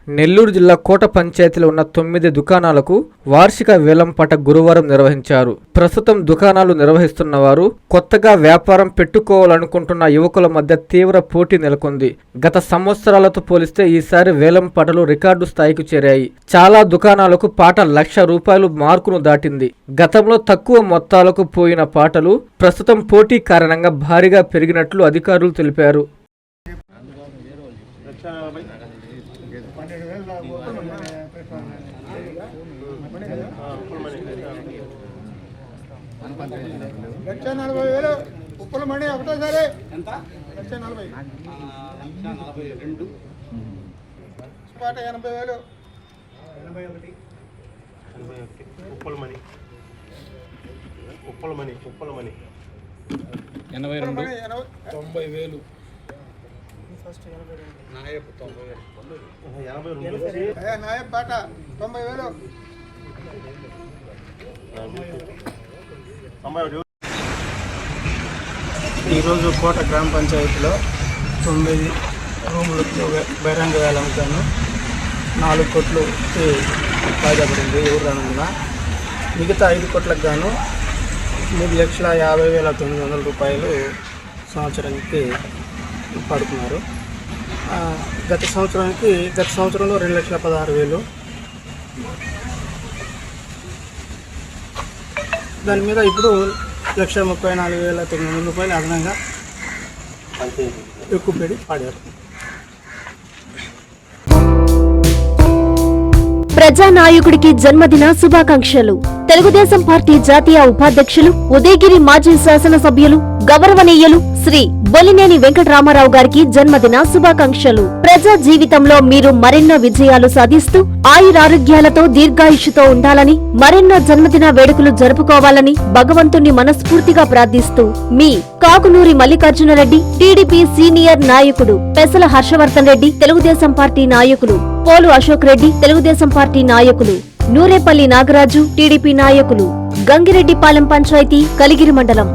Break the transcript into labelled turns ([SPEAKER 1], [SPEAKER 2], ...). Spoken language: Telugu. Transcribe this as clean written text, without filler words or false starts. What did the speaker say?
[SPEAKER 1] నెల్లూరు జిల్లా కోట పంచాయతీలో ఉన్న 9 దుకాణాలకు వార్షిక వేలంపాట గురువారం నిర్వహించారు. ప్రస్తుతం దుకాణాలు నిర్వహిస్తున్న వారు కొత్తగా వ్యాపారం పెట్టుకోవాలనుకుంటున్న యువకుల మధ్య తీవ్ర పోటీ నెలకొంది. గత సంవత్సరాలతో పోలిస్తే ఈసారి వేలంపాటలు రికార్డు స్థాయికి చేరాయి. చాలా దుకాణాలకు పాట ₹1,00,000 మార్కును దాటింది. గతంలో తక్కువ మొత్తాలకు పోయిన పాటలు ప్రస్తుతం పోటీ కారణంగా భారీగా పెరిగినట్లు అధికారులు తెలిపారు.
[SPEAKER 2] ₹1,40,000 ఉప్పుల మణి ఒకటోసారి ఎంత? ₹1,40,000 పాట ₹80,000 ఉప్పుల మణి
[SPEAKER 3] 90,000
[SPEAKER 2] నాయబ్ పాట 90,000
[SPEAKER 4] ఈరోజు కోట గ్రామ పంచాయతీలో 9 రూములకు బహిరంగ వేలంగాను 4 కోట్లకి వాయిదాపడింది. ఎవరు రానున్న మిగతా 5 కోట్లకు గాను ₹3,50,900 సంవత్సరానికి పడుతున్నారు. గత సంవత్సరంలో ₹2,16,000. దాని మీద ఇప్పుడు ₹1,34,900 అదనంగా ఎక్కువ పెడి పాడారు.
[SPEAKER 5] ప్రజానాయకుడికి జన్మదిన శుభాకాంక్షలు. తెలుగుదేశం పార్టీ జాతీయ ఉపాధ్యక్షులు, ఉదయగిరి మాజీ శాసనసభ్యులు, గౌరవనీయులు శ్రీ బొలినేని వెంకటరామారావు గారికి జన్మదిన శుభాకాంక్షలు. ప్రజా జీవితంలో మీరు మరెన్నో విజయాలు సాధిస్తూ ఆయురారోగ్యాలతో దీర్ఘాయుష్యుతో ఉండాలని, మరెన్నో జన్మదిన వేడుకలు జరుపుకోవాలని భగవంతుణ్ణి మనస్ఫూర్తిగా ప్రార్థిస్తూ మీ కాకునూరి మల్లికార్జునరెడ్డి, టీడీపీ సీనియర్ నాయకుడు, పెసల హర్షవర్ధన్ రెడ్డి, తెలుగుదేశం పార్టీ నాయకులు, పోలు అశోక్ రెడ్డి, తెలుగుదేశం పార్టీ నాయకులు, నూరేపల్లి నాగరాజు, టీడీపీ నాయకులు, గంగిరెడ్డిపాలెం పంచాయతీ, కలిగిరి మండలం.